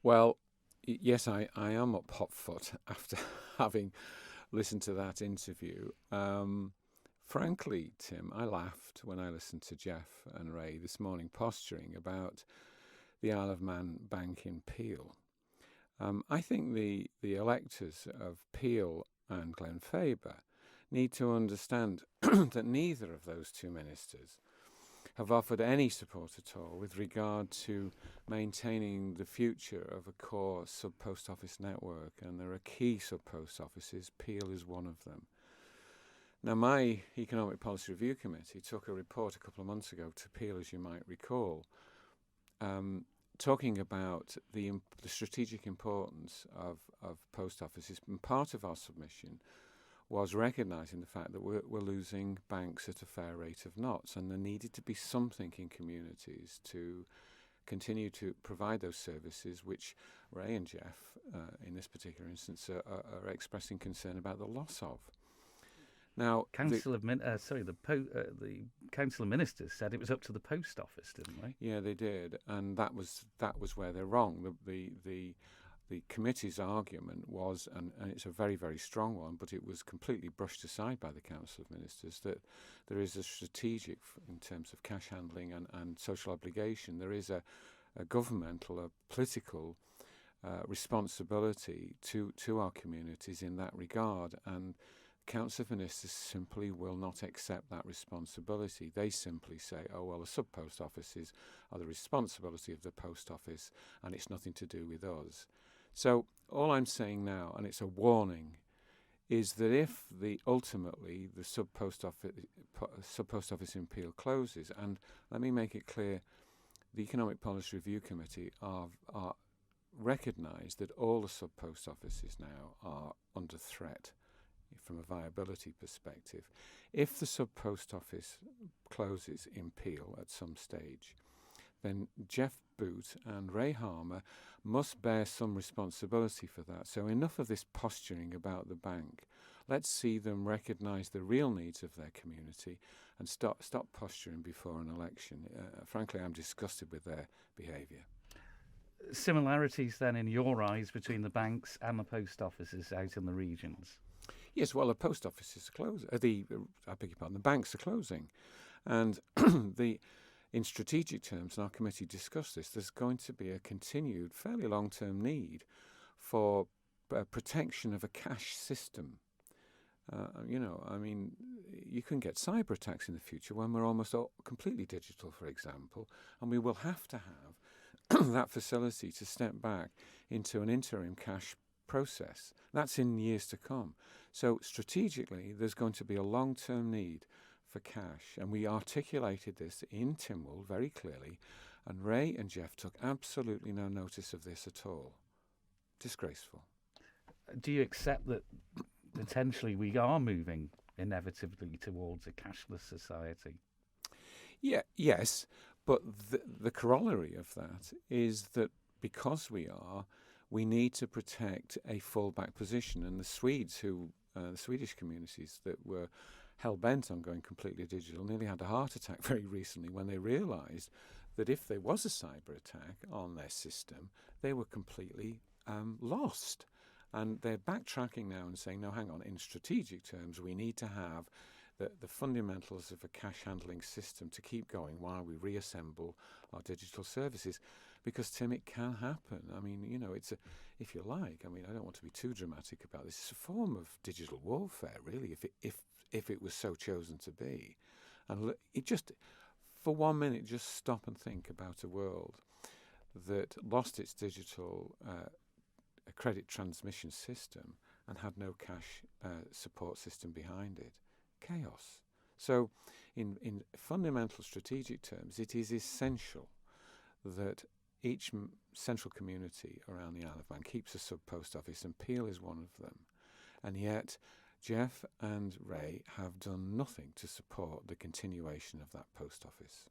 Well, yes, I am up hot foot after having listened to that interview. Frankly, Tim, I laughed when I listened to Jeff and Ray this morning posturing about the Isle of Man Bank in Peel. I think the electors of Peel and Glenfaber need to understand that neither of those two ministers have offered any support at all with regard to maintaining the future of a core sub-post office network, and there are key sub-post offices. Peel is one of them. Now, my Economic Policy Review Committee took a report a couple of months ago to Peel, as you might recall, talking about the strategic importance of post offices. And part of our submission was recognising the fact that we're losing banks at a fair rate of knots, and there needed to be something in communities to continue to provide those services, which Ray and Jeff, in this particular instance, are expressing concern about the loss of. Now, the Council of Ministers said it was up to the post office, didn't they? Yeah, they did, and that was where they're wrong. The committee's argument was, and it's a very, very strong one, but it was completely brushed aside by the Council of Ministers, that there is a strategic, in terms of cash handling and social obligation, there is a governmental, a political responsibility to our communities in that regard, and Council of Ministers simply will not accept that responsibility. They simply say, oh, well, the sub-post offices are the responsibility of the post office and it's nothing to do with us. So all I'm saying now, and it's a warning, is that if ultimately the sub-post office in Peel closes, and let me make it clear, the Economic Policy Review Committee are recognise that all the sub-post offices now are under threat from a viability perspective. If the sub-post office closes in Peel at some stage, then Jeff Boot and Ray Harmer must bear some responsibility for that. So enough of this posturing about the bank. Let's see them recognise the real needs of their community and stop posturing before an election. Frankly, I'm disgusted with their behaviour. Similarities then in your eyes between the banks and the post offices out in the regions? Yes, well, the post offices are closing. I beg your pardon, the banks are closing. And in strategic terms, and our committee discussed this, there's going to be a continued, fairly long-term need for protection of a cash system. You can get cyber attacks in the future when we're almost completely digital, for example, and we will have to have that facility to step back into an interim cash process. That's in years to come. So strategically, there's going to be a long-term need for cash, and we articulated this in Tynwald very clearly, and Ray and Jeff took absolutely no notice of this at all. Disgraceful. Do you accept that potentially we are moving inevitably towards a cashless society? Yes, but the corollary of that is that because we need to protect a fallback position, and the Swedish communities that were hell-bent on going completely digital nearly had a heart attack very recently when they realised that if there was a cyber attack on their system, they were completely lost. And they're backtracking now and saying, no, hang on, in strategic terms, we need to have the fundamentals of a cash handling system to keep going while we reassemble our digital services. Because, Tim, it can happen. I mean, it's if you like, I don't want to be too dramatic about this. It's a form of digital warfare, really, if it was so chosen to be. And it just, for 1 minute, just stop and think about a world that lost its digital credit transmission system and had no cash support system behind it. Chaos. So in fundamental strategic terms, it is essential that each central community around the Isle of Man keeps a sub-post office, and Peel is one of them. And yet Jeff and Ray have done nothing to support the continuation of that post office.